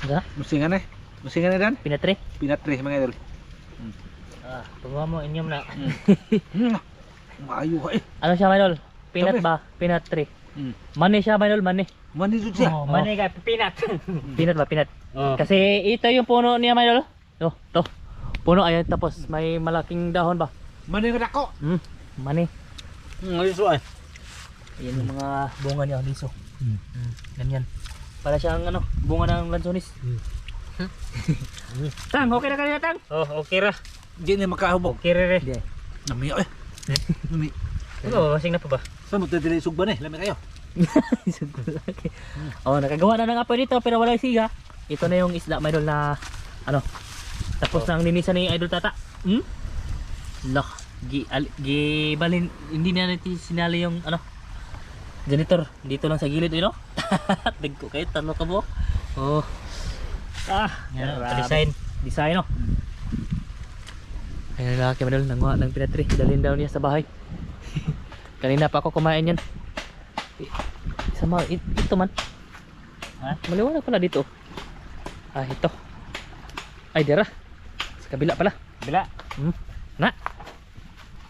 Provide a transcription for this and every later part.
Enggak? Musingan eh. Musingan dan? Pinatre? Pinatre mga idol. Pagawa mo inyong na. Maayo eh. Ano siya mga idol? Pinat Sabi. ba? Pinatre. Mani siya mga idol, mani. Mani jud siya. Mani ka, pinat. Pinat ba? Pinat. Oh. Kasi ito yung puno niya mga idol. To. Puno ayan tapos may malaking dahon ba? Mani nga dako. Mani. Ayos ay. Yan yung mga bunga niya, liso. Ganyan. Para siyang ano, bunga ng lansonis. Tang, okay na kanina Tang? Oh, okay ra. Di na makahubog. Okay ra re. Hindi. Namiyo eh. Nami. Ano, masing na pa ba? Sa mo dili sugban eh. Lami kayo. Oh, nakagawa na ng apoy dito pero wala siga. Ito na yung isda mga idol na ano. Tapos na ang linisan ni Idol Tata. Loh, balin hindi na natin sinali yung ano. Janitor, dito lang sa gilid, you know? Dagko kayo, talo ka mo. Oh. Yan, Design. Design, no? Ayun na lalaki madal, nanguha ng pinatri. Dalhin daw niya sa bahay. Kanina pa ako kumain yan. Sama, ito man. Ha? Maliwanag pala dito. Ito. Ay, dira. Sa kabila pala. Bila. Na.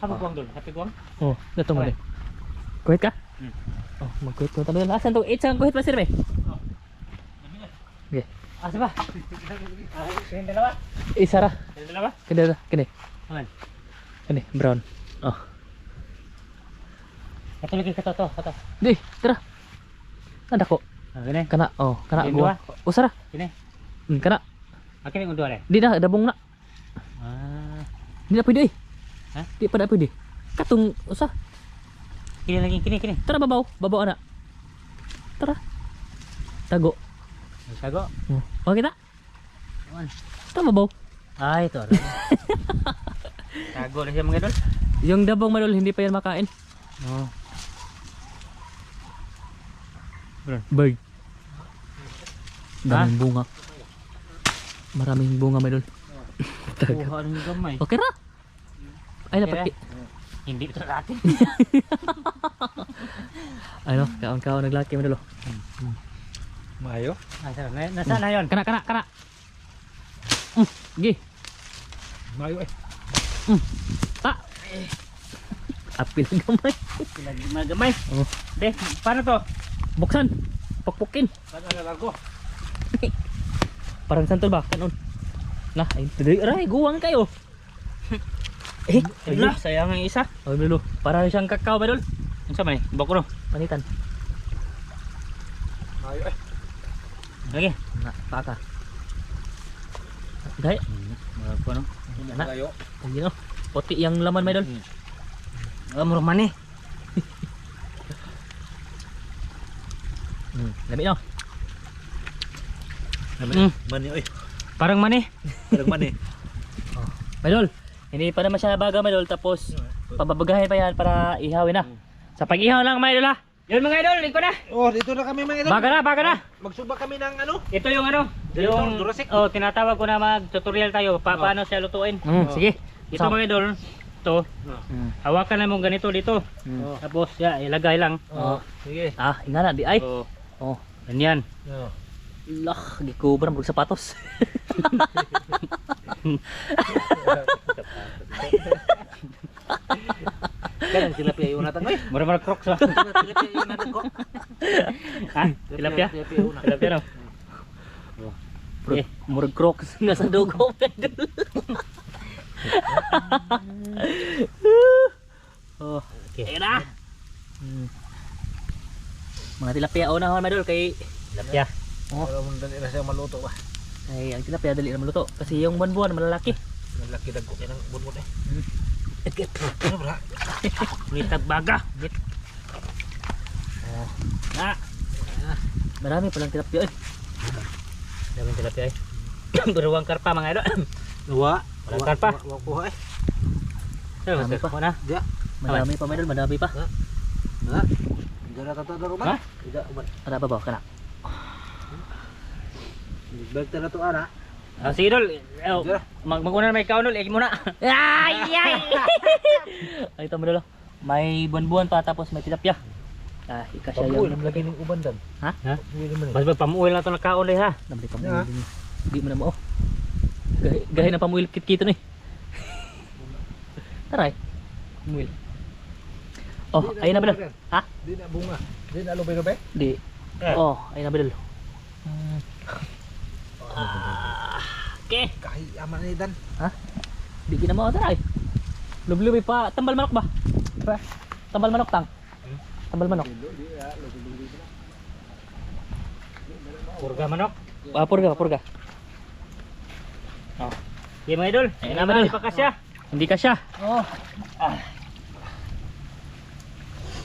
Happy guwang dul. Happy guwang. Oh, dato mo Okay. din. Kuhit ka? Oh, magkuhit ko tabi. Asan to? 8 sang kuhit pa sir be? Okay. Asa ba? Kini dalawa? Isa ra. Kini dalawa? Kini. Aman. Kini, brown. Oh. Kato lagi kato. Di, tara. Nanda ko. Kini. Kana, oh, kana Yung gua. Usara. Kini. Kana. Akin yung dua re. Di na, dabong na. Di na pwede eh. Ha? Di pa na pwede. Katong, usa. Kini lagi kini. Tara babaw. Babaw ana. Tara. Tago. Sago. Oh, kita. Aman. Tara babaw. Ay, ito. Sago na siya mga idol. Yung dabong madol, hindi pa yan makain. Oh. Bird. Daming bunga. Maraming bunga madol. Kuha ng gamay. Okay ra. Ay, dapat. Hindi ito natin. Ano, kaon-kaon naglaki madol. Maayo. Nasaan na yun? Kana. Gi. Maayo eh. Ta. Apil ang gamay. Mga gamay. Oh. De, paano to? Buksan. Pukpukin. Saan ang largo? Parang santol ba? Kanon. Nah, ay, guwang kayo. Wala, sayang ang isa. Oh, dulu. Para siyang kakao ba dul? Ano sa man eh? Bako no? Panitan. Maayo eh. Lagi. Na, paka. Dai. Mga ko no? Na. Maayo. Ang gino. Puti yang laman may dul. Mura man eh. Lami no. Mani eh. Parang man eh. Parang mani. Madol, hindi pa naman siya nabaga madol tapos pababagahin pa yan para ihawin na. Sa pag-ihaw lang mga idol ha. Yun mga idol, liko na. Oh, dito na kami mga idol. Baga na. Magsuba kami ng ano? Ito yung ano? Yung Durasik. oh, tinatawag ko na mag-tutorial tayo. Paano siya lutuin. Sige. Ito mga idol. Ito. Hawakan na mo ganito dito. Tapos ya, ilagay lang. Sige. Ingana di ay. Oh. Ganyan. Lah, gikubra mo sapatos. Kan tilapia yung natang eh. Mura crocs lah. Tilapia yung natang ko. Ha? Tilapia? Tilapia no? Murag crocs nga sa dugo medol. Okay na. Mga tilapia una ho madol kay Tilapia. Wala mo dali na siya maluto ba. ay ang tilapia dali na maluto kasi yung buwan-buwan malalaki. Malaki dagko kay nang bunbun eh. Ano bra? Litag baga. Na. Marami palang tilapia eh. Daming tilapia eh. Beruang karpa mga idol. Dua. Walang karpa. Wa kuha eh. Marami pa. Na. Ja. Madami pa madol, madami pa. Ha? Dara tato daro ba? Ha? Ida uban. Ada ba kana? Bag tara to ana. Sige dol. Mag-una na may ikaw dol. Egi muna. Ay! Ay ito madol. May buwan-buwan pa tapos may tilapia. Ikasya Pabuhay yung naman lagi ng uban dan. Ha? Pabuhay naman eh. Mas pamuil na ito nakaon ha. Nabli pa mo. Yeah. Di mo na mo. Gahi na pamuil kit-kito ni. Taray. Pamuil. Oh, ayun na Bedol. Ha? Di na bunga. Di na lubay-lubay. Di. Oh, ayun na Bedol. Okay. Kahit aman ni dan. Di na mo taray. Lublubi pa. Tambal manok ba? Ba? Tambal manok tang. Tambal manok. Purga manok. Purga. Oh. Iya mga idol. Ayun na Bedol. Hindi pa kasya. Hindi ka siya. Oh.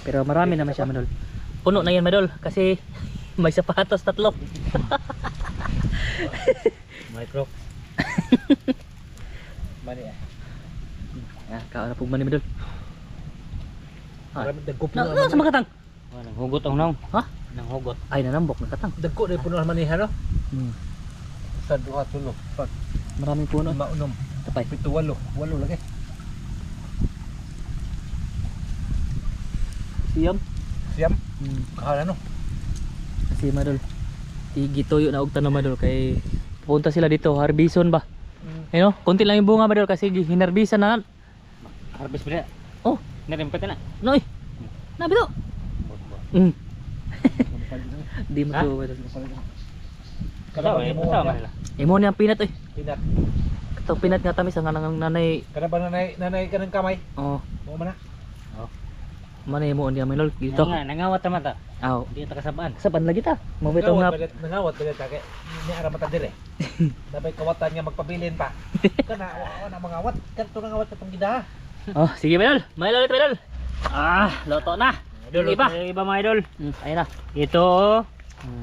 Pero marami naman siya Madol. Puno na yan Madol kasi may sapatos 3. Micro. Mani ah. Kaon na pug man ni Madol. Marami dagko puno Na naman. sa makatang. Nang hugot ang nang. Ha? Nang hugot. Ay nanambok na katang. Dagko na puno naman ni ano? Sa 2 tulo. Maraming puno. Maunom. Tapay. 7 8. 8 lagi. Siyam. Siyam. Kahala no. Kasi Madol. Igitoyo na og tanom Madol kay pupunta sila dito harbison ba. Ayun, konti lang yung bunga Madol kasi hinarbisan na. Harvest pa. Oh, Narimpet na. noy. Nabi to. Di mo to Madol. Kada Kasama mo nila. Imo ni ang pinat oy. Pinat. Katong pinat nga tamis ang nang nanay. Kada ba nanay ka ng kamay? Oh, Mo man na. manay mo niya Madol dito. Nangawat naman ta. Aw. Hindi ta kasabaan. Saban lagi ta. Mabito nga. Nangawat ba ta kay ni ara mata dire. Dabay kawatan nga magpabilin pa. Kana na mangawat, kanto nangawat katong gida. Oh, sige Madol. May ulit Madol. Loto na. Idol, Iba. iba mga idol. Ayun na. Ito,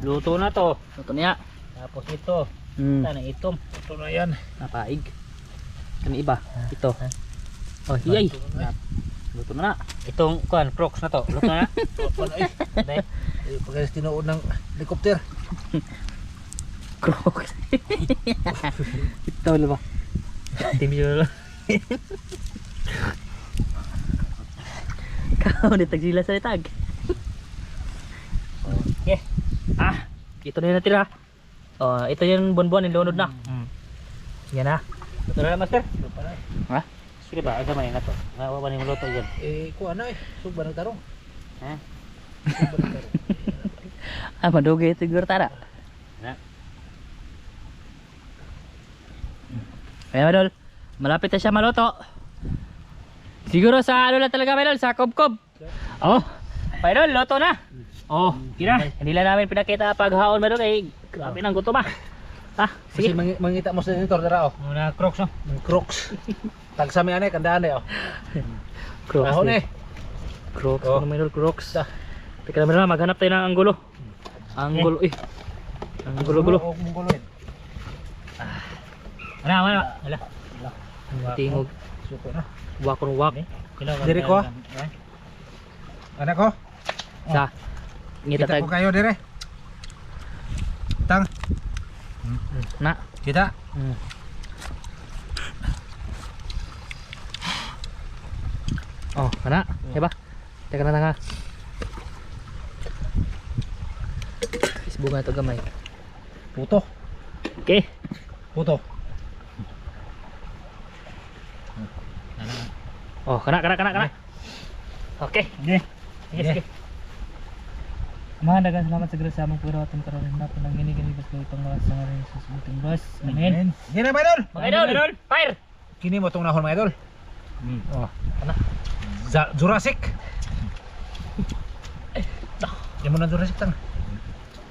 luto na to. Loto niya. Tapos ito, sana itom. Ito na yan. Napaig. Ano iba? Ito. Oh, hiyay. Luto na na. Itong kuan, crocs na to. Luto na. Dai. Pagkalis tinuod ng helicopter. Crocs. Ito wala ba? Tim yun. Kau di tagsila sa itag. Okay. Ito na yung natira. Oh, ito yung bonbon yung lunod na. Yan na. Luto na master. Ha? Sige ba, aga man na to. Ngawa ba ni luto yan? Kuha na Sugba ng tarong. Ha? Sugba ng tarong. Madugay ito siguro tara. Ha? Kaya Madol, malapit na siya maluto. Siguro sa ano lang talaga Madol, sa kob-kob. Oh, Madol, luto na. Oh, kira. Hindi lang namin pinakita paghaon Madol kay grabe nang gutom ah. Sige, Sige. mangita mo sa editor dara oh. Muna crocs no. Ng Crocs. Tag sa mi ane kandaan oh. Crocs. Ahon eh. Crocs, Oh. ano Madol, Crocs. Teka lang Madol, maghanap tayo ng anggulo. Anggulo eh. Anggulo-gulo. Og mungguloin. Wala. Tingog. Suko na. Wakon wak. Diri ko, Anak ko. Sa. Ngita Kita tag ko kayo dire. Tang. na. Kita. Oh, kana. Diba? Teka lang nga. Isbunga ito gamay. Puto. Okay. Puto. Oh, kana. Okay. Sige. Mga dagan salamat sa grasa mong puro atong karon na po nang gini-gini basta itong mga sa ngayon sa subuting bus. Amen. Gina mga idol. Mga idol, fire! Kini mo tong nahon mga idol. Oh, ana. Jurassic. Yan mo na Jurassic tang.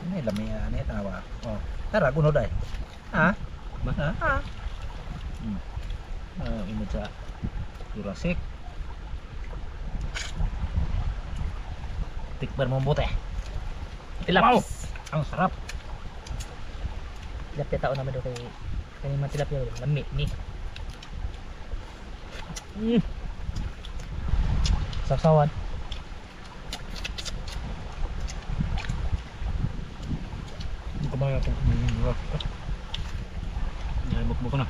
Ini lami ani tawa. Oh, tara kuno dai. Ha? Ha? Ini sa Jurassic. Tikbar mo bote. Tilapis. Wow! Ang sarap. Tilapia tao naman daw kay kanina man tilapia lami ni. Saksawan. Hindi ko ba ito? Bukbuk ko na.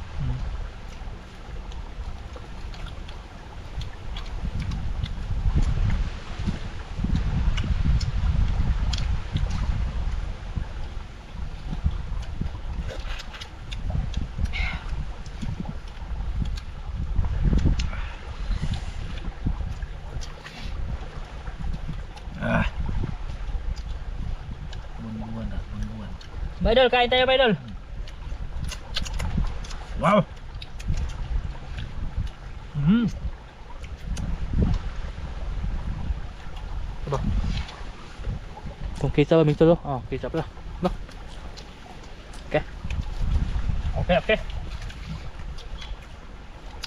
Idol, kain tayo, Idol. Wow. Kung kita ba, Ming Tulo? Oh, kita pala. No. Okay. Okay, okay.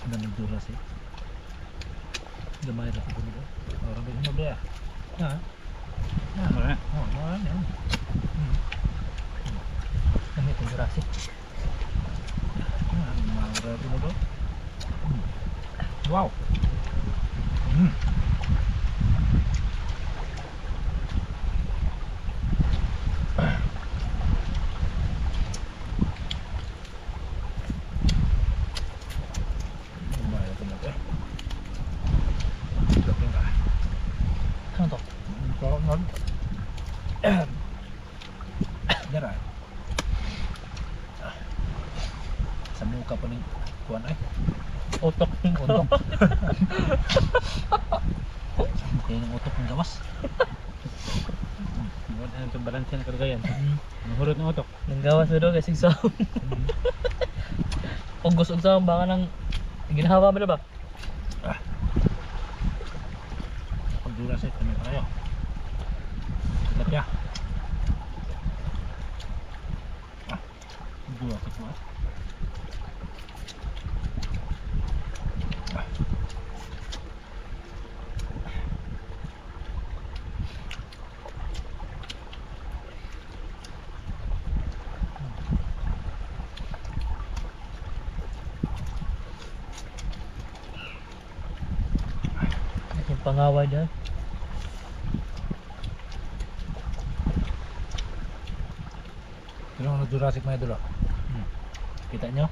Ano nang dulas eh? Gamay na ko dito. Orang ba mo ba? Ha? Wala. Oh, wala na. Ano itong Jurassic? Maura mo do. Wow. Ano to? Dara. Sa muka pa ning kuan ay. Utok. Utok. Kaya ng utok ng gawas. Ano itong balanse na kalagayan? Mahulot ng utok. Nang gawas na doon kasi sa kung gusto sa baka nang ginahawa mo na ba? Pagdura sa kami pa kayo. Lapya. Dua sa kuat. Yung pangaway dyan. Pero ano Jurassic mga idol? Kita nyo?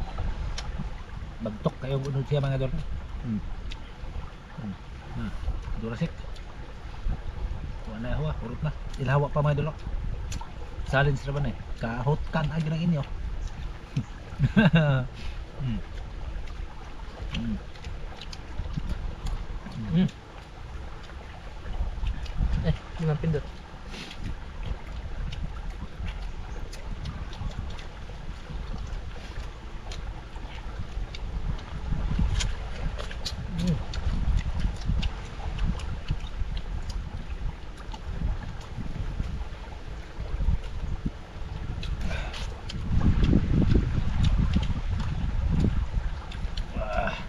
Bagtok kayo unod siya mga idol. Jurassic. Kuha na hawa, urot na. Ilhawa pa mga idol. Salins na ba na eh? Kahot kan ay ginang inyo. Di man pindot.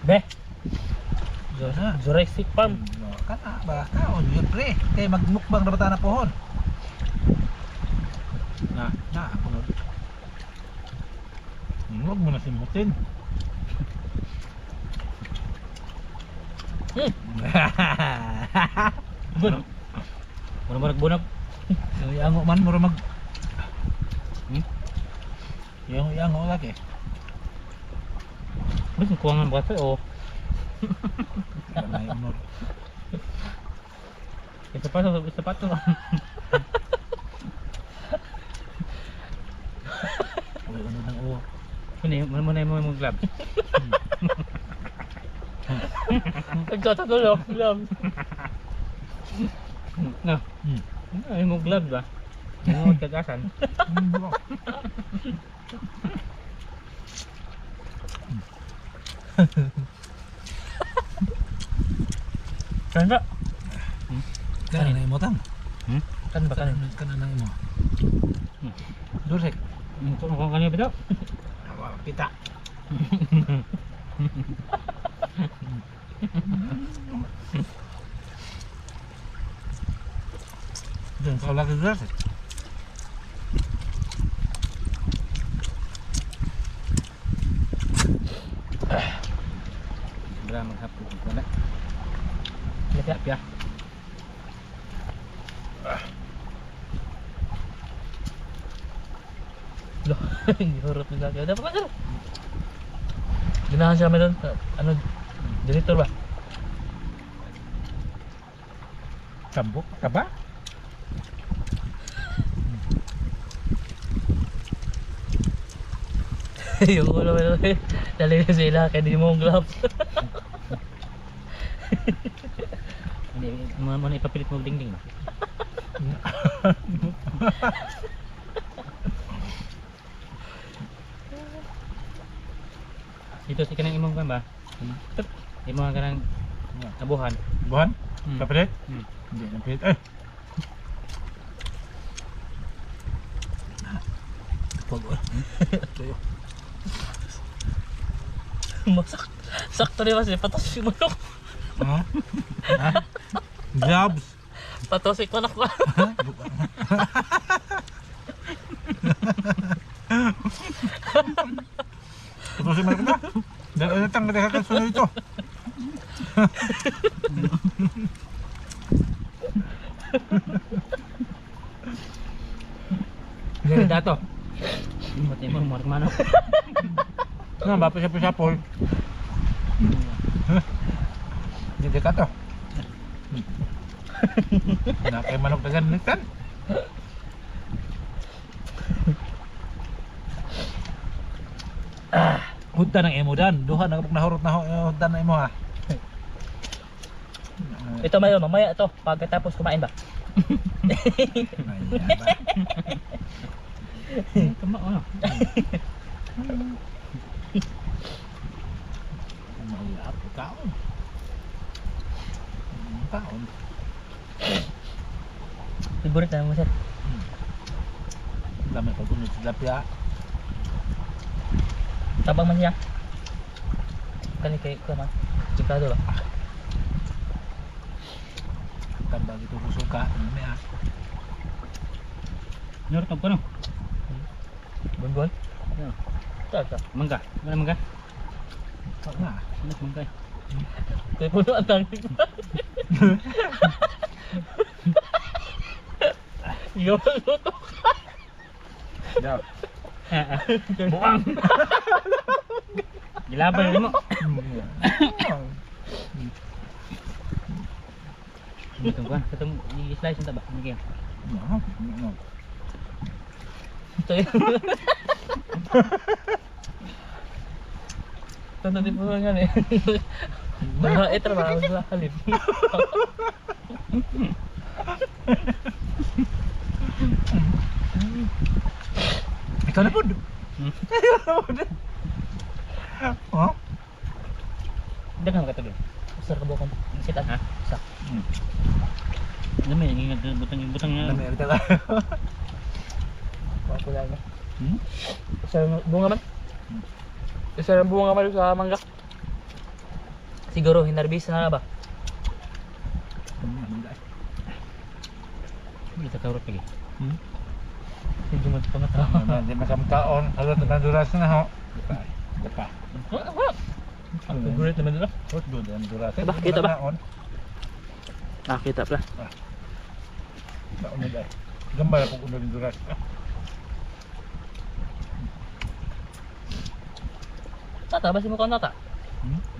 Be. Jurassic Farm. Kana ba kaon yun pre? Kay magmukbang na bata na pohon. Na ako no. Huwag mo na simutin. Bunag. Murag bunag. Yango man mura mag. Yango lagi. Basta kuwangan ba ito? Oh. Kanay mo. Ito pa sa pato. Uy, ano nang uwa? Muna mo yung gloves. Nagtatagulo. Gloves. No. Ay mo gloves ba? Yung kagasan. Kan ba? Kana na imotang. Kan ba kan? Kana nang imo. Dursek. Ito mo kanina ba daw? Kita. Dan kau lagi Dursek. Sobra maghapon ko na. Lihat ya. Loh, dihurot nila kayo. Dapat ka. Ginahan siya meron. Ano, director ba? Cambuk ka ba? Yung ulo meron. Dali na sila kaya di mo gloves. Hindi mo ipapilit mo dingding ba? Dito si kanang imong kan ba? Imong kanang abuhan. Buhan? Hmm. Kapilit? Hmm. Hindi na pilit. Eh! Pag tuyo. Masak. Sakto rin mas patos yung manok. Ha? Ha? Jobs! Patos yung manok ba? Putusin mo na. Dahil natang nakakasunod ito. Hindi dato. Mati mo mark manok. Nga, mapasapol-sapol. Hindi ka to. Nakay manok na ganitan. Hudta ng emo dan. Duha na kapag nahurot na hudta ng emo ha. Ito mayo, mamaya ito. Pagkatapos kumain ba? Maya ba? Tama ano. Maya po kaon. Kaon. Favorite na mo sir. Dami pag-unod sa lapya. Tabang man siya. Kani kay ko na. Sigurado ba? Tambag ito kusuka. Ano ha? Nyor tag ko no. Bonbon? Yeah. Ito. Mangga. Mana mangga? Wag na. Ano mangga? Kaya puno ang tanging. Yung luto. Daw. Buang. Gilabay mo. Ito kan, katong i-slice nta ba? Okay. Ito yun. Tanto di po nga eh. Mga ito ba? Ang halip. Ikaw na po. Oh? Dagang ka tabi. Usar ka bukong. Sitan ha? Sa. Dami ingat butang nga. Dami rin ka. Wala ko lang. Hmm? Isa bunga man. Isa ng bunga man sa mangga. Siguro hinarbis na ba? Hindi ta kaurot lagi. Hindi mo pangatawa. Hindi masamtaon. Halot na duras na ho. Dapa. Favorite naman nila. Hot do dan duras. Ba, kita ba? Nakita pala. Unod ay. Gambar ako unod ng duras. Tata, basi mo ka nata.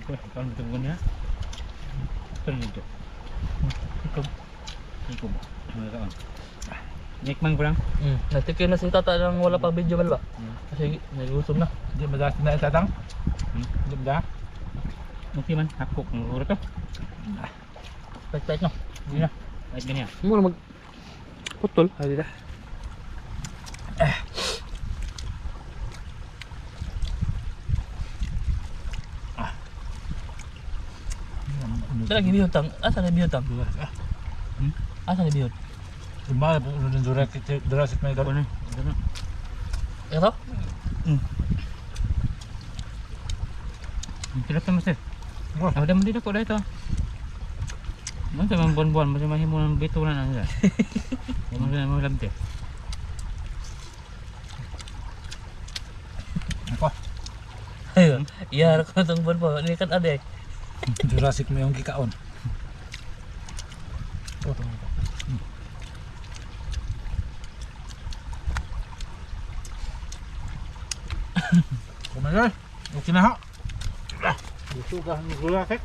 Ito, kan betul niya. Ito nito. Iko ba? Ano ka? Nikmang ko lang. Nagtikin na si tata nang wala pa video ba? Kasi nagutom na. Hindi madalas na itatang. Hindi ba? Okay man, hakok ng uro to. Pait-pait no. Hindi na. Kahit ganyan. Muna mag putol. Hali na. Saan lagi bihot tang? Asa na bihot tang? Asa na bihot? Gimana po unod ng duras at may Ano? doon. Ano? Ito? Tilap na master. Oh. Ada mo dito ko dito. Ano sa mga buwan-buwan, masih mahimo ng bitunan na nila. Ano na mo lamte. Ako. Ayun. Iyar ko itong buwan po. Ini kan ada eh. Jurassic mo yung kikaon. Kumagal. Okay na ho. Gusto ka ng Jurassic?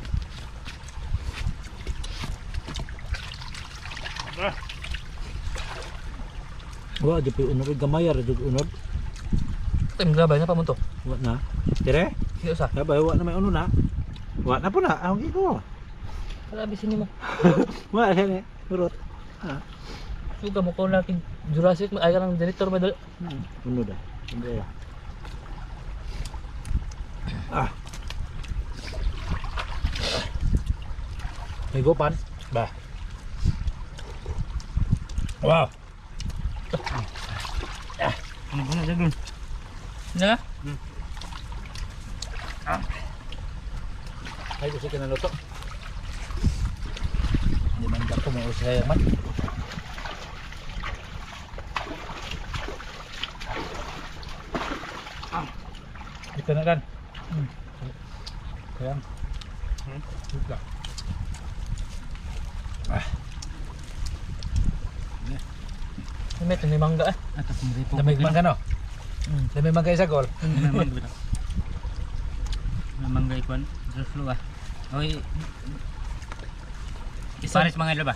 Wah, di pa unod gamayar jud unod. Ito yung gabay na pa mo to. Wa na. Dire? Sige usa. Gabay wa na may uno na. Wa na po na. Ang iko. Wala bisin mo. Wa na. Turot. Ah. Suga mo ko natin Jurassic. Ay ka ng director mo dali. Unod ah. Hindi ah. Ah. Higupan. Ba. Wow. Ano ba na dyan? Na? Ay, gusto ka na luto. Hindi man ka kumuha sa man. Ito na kan. Kaya. Suka. May ito may mangga eh. At akong ripo. Lamig man ka no? Lamig man kayo sa gol. Namang gawin. Namang gawin kwan. Juslo ah. Oy. Paris mga idol ba?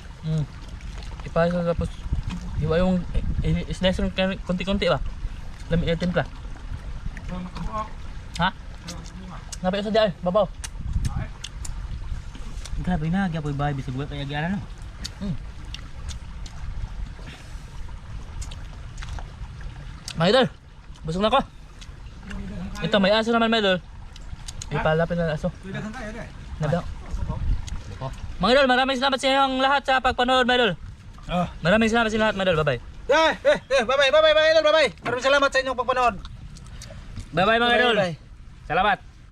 Ipahay ko tapos iwa yung slice yung konti-konti ba? Lamig na timpla. Ha? Napay sa diyan, babaw. Grabe na, gyapoy bahay bisag wa kaya gyara no. Mga idol, busog na ko. Ito may aso naman mga idol. Ipalapin na aso. Nada. Mga idol, maraming salamat sa inyong lahat sa pagpanood mga idol. Maraming salamat sa inyo lahat mga idol, bye-bye. Bye-bye, bye-bye, bye-bye, bye-bye. Maraming salamat sa inyong pagpanood. Bye-bye mga idol. Bye-bye. Salamat.